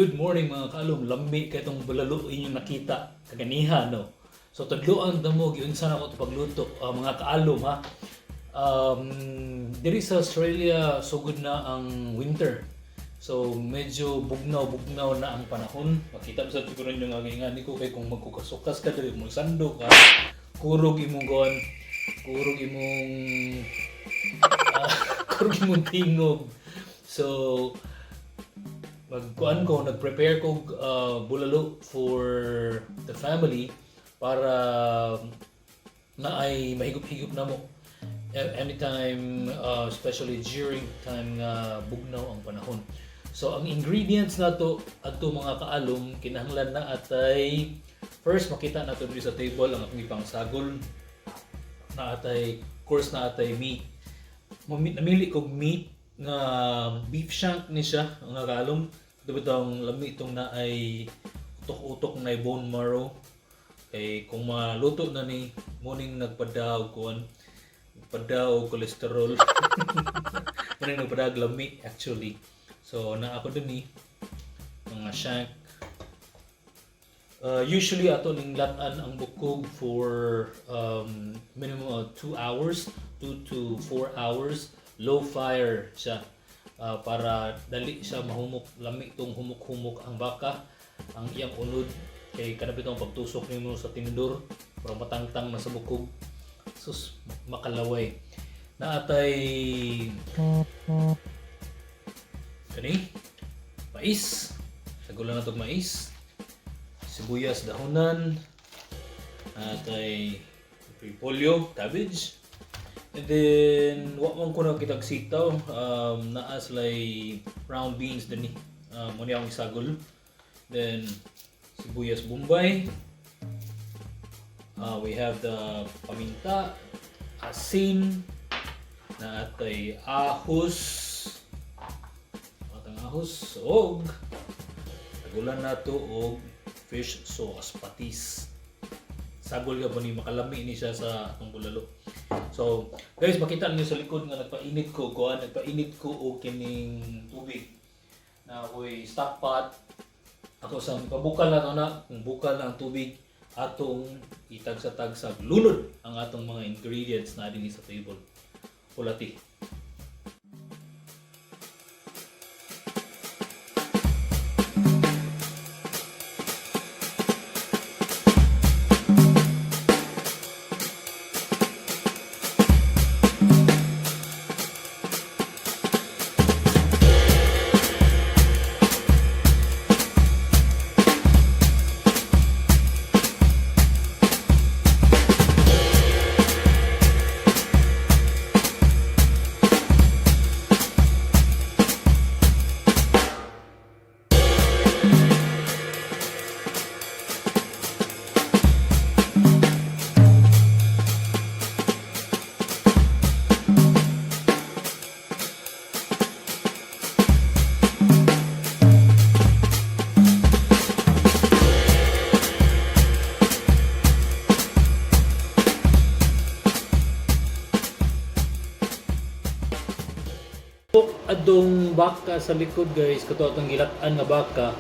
Good morning mga kaalum. Lami kay itong bulalo inyong nakita kaganiha, no? So tadloan damo giunsa na ko pagluto mga kaalum ha. Diri sa Australia sugod na ang winter. So medyo bugnaw na ang panahon. Makita mo sa siguro yung agingani ko kay kung magkukasukas ka diri mo sandok ha. Kurog imong gon, kurog imong kurog imong tingog. So nag-prepare ko bulalo for the family para na ay mahigop-higop na mo anytime, especially during time nga bugnaw ang panahon. So ang ingredients nato adto mga kaalom kinahanglan na atay first makita nato diri sa table ang akong ipangsagol na atay course na atay meat. Namili kog meat nga beef shank ni siya nga kaalom. Ito ang lami itong na ay utok-utok na bone marrow. Kay kung maluto na ni morning nagpadaw kuan padaw cholesterol. Morning nagpadaw lami actually. So na ako din ni mga shank. Usually ato ning latan ang bukog for minimum of 2 hours, 2 to 4 hours. Low fire siya para dali siya mahumok, lami itong humok-humok ang baka, ang iyang unod kay kanapit ang pagtusok nimo sa tinidor para matangtang na sa bukog sus makalaway na atay kani mais, sagulan na itong mais, sibuyas dahonan, atay repolyo, cabbage. And then, what man ko na kitag sitaw, naas lay brown beans din muna akong isagol. Then, sibuyas bombay. We have the paminta, asin, na atay ahos, og tagulan na to og fish sauce, patis. Sagol ka po ni makalami ni siya sa atong bulalo. So, guys, makita niyo sa likod nga nagpainit ko og kining tubig na ako'y stock pot. Ako sa pabukal na to na, kung bukal na ang tubig, atong itagsag-tagsag lunod ang atong mga ingredients na din sa table. Kulati. Adong baka sa likod guys, kato atong gilatan nga baka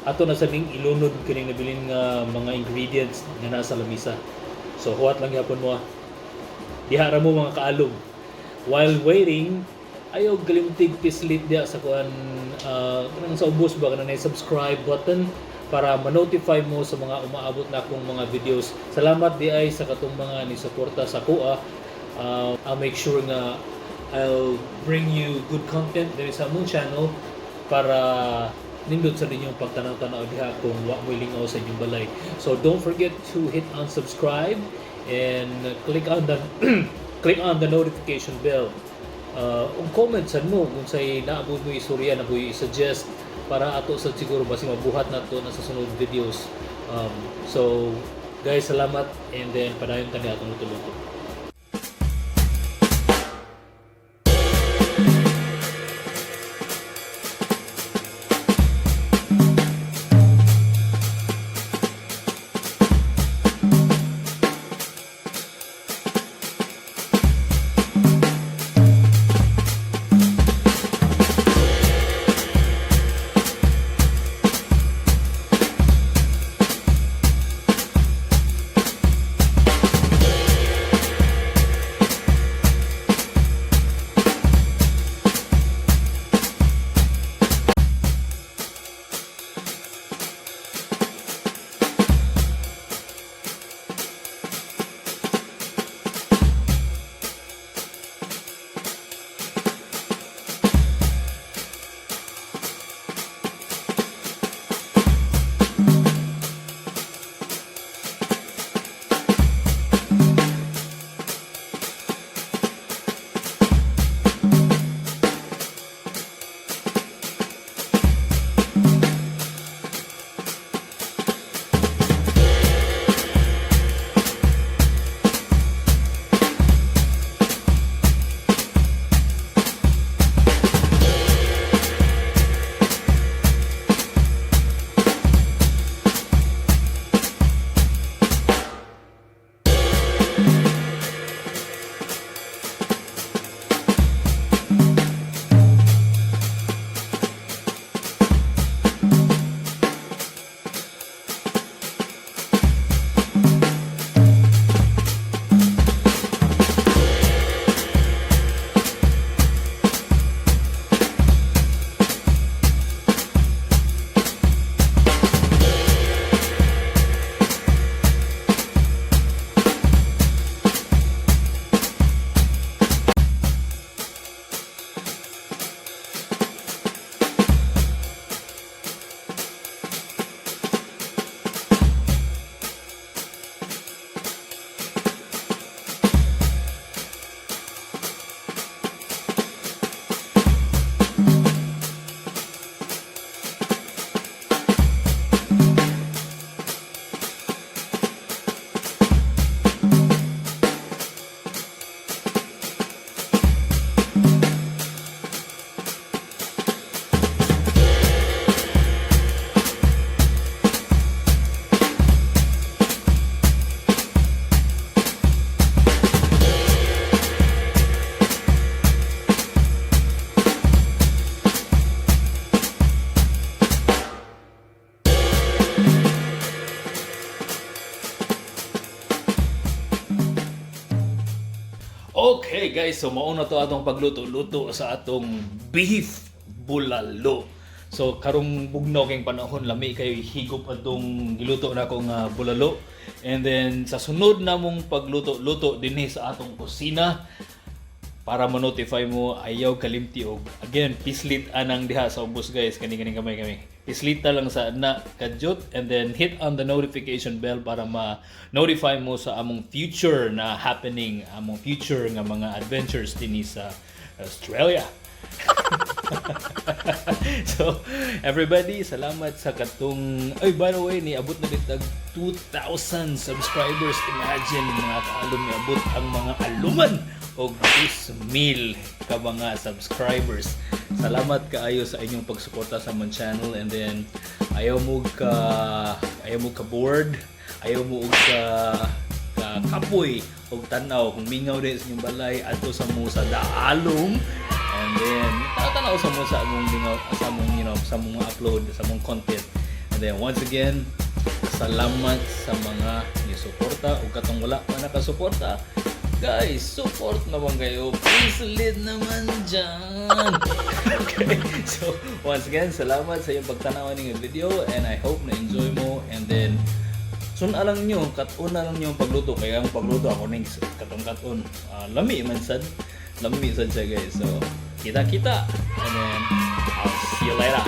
ato na sa ning ilunod kining nabilin nga mga ingredients nga nasa lamisa. So huwat lang gyapon mo. Diha ra mo mga kaalom. While waiting, ayaw galimtig pislit dia sa kuan kanang sa ubos ba kanang subscribe button para ma-notify mo sa mga umaabot na akong mga videos. Salamat di ay sa katong mga ni suporta sa kuha. I'll make sure nga I'll bring you good content diri sa among channel para nindot sa ninyong pagtanaw-tanaw diha kung wa mo lingaw sa inyong balay. So don't forget to hit on subscribe and click on the notification bell. Comment sa mo kung say naabot mo istorya na buy suggest para ato sa siguro basi mabuhat nato na sa sunod videos. So guys, salamat and then padayon tani atong luto-luto. Okay guys, so mauna to atong pagluto-luto sa atong beef bulalo. So karong bugnaw kayong panahon lami kay higop atong giluto na akong bulalo. And then sa sunod namong pagluto-luto dinhi sa atong kusina para ma-notify mo ayaw kalimti og again pislit anang diha sa ubos guys kani kami. Pislita lang sa na kadyot and then hit on the notification bell para ma-notify mo sa among future na happening, among future nga mga adventures dinhi sa Australia. So, everybody, salamat sa katong... Ay, by the way, niabot na ditag 2,000 subscribers. Imagine, mga kaalum, niabot ang mga aluman o 2,000 ka mga subscribers. Salamat kaayo sa inyong pagsuporta sa among channel and then ayaw mo ka bored, ayaw mo ka kapoy og tanaw kung mingaw din sa inyong balay adto sa mo sa Alum. And then, tanaw sa mo sa among lingaw, sa among, sa among upload, sa among content. And then, once again, salamat sa mga nisuporta o katong wala pa nakasuporta. Guys, support naman kayo. Please lead naman dyan. Okay, so, once again, salamat sa iyong pagtanawan ng video and I hope na-enjoy mo. And then, suna lang nyo, katuna lang nyo ang pagluto. Kaya ang pagluto ako ning katong-katon. Lami man sad. Lami sad siya guys. So, kita-kita. And then, I'll see you later.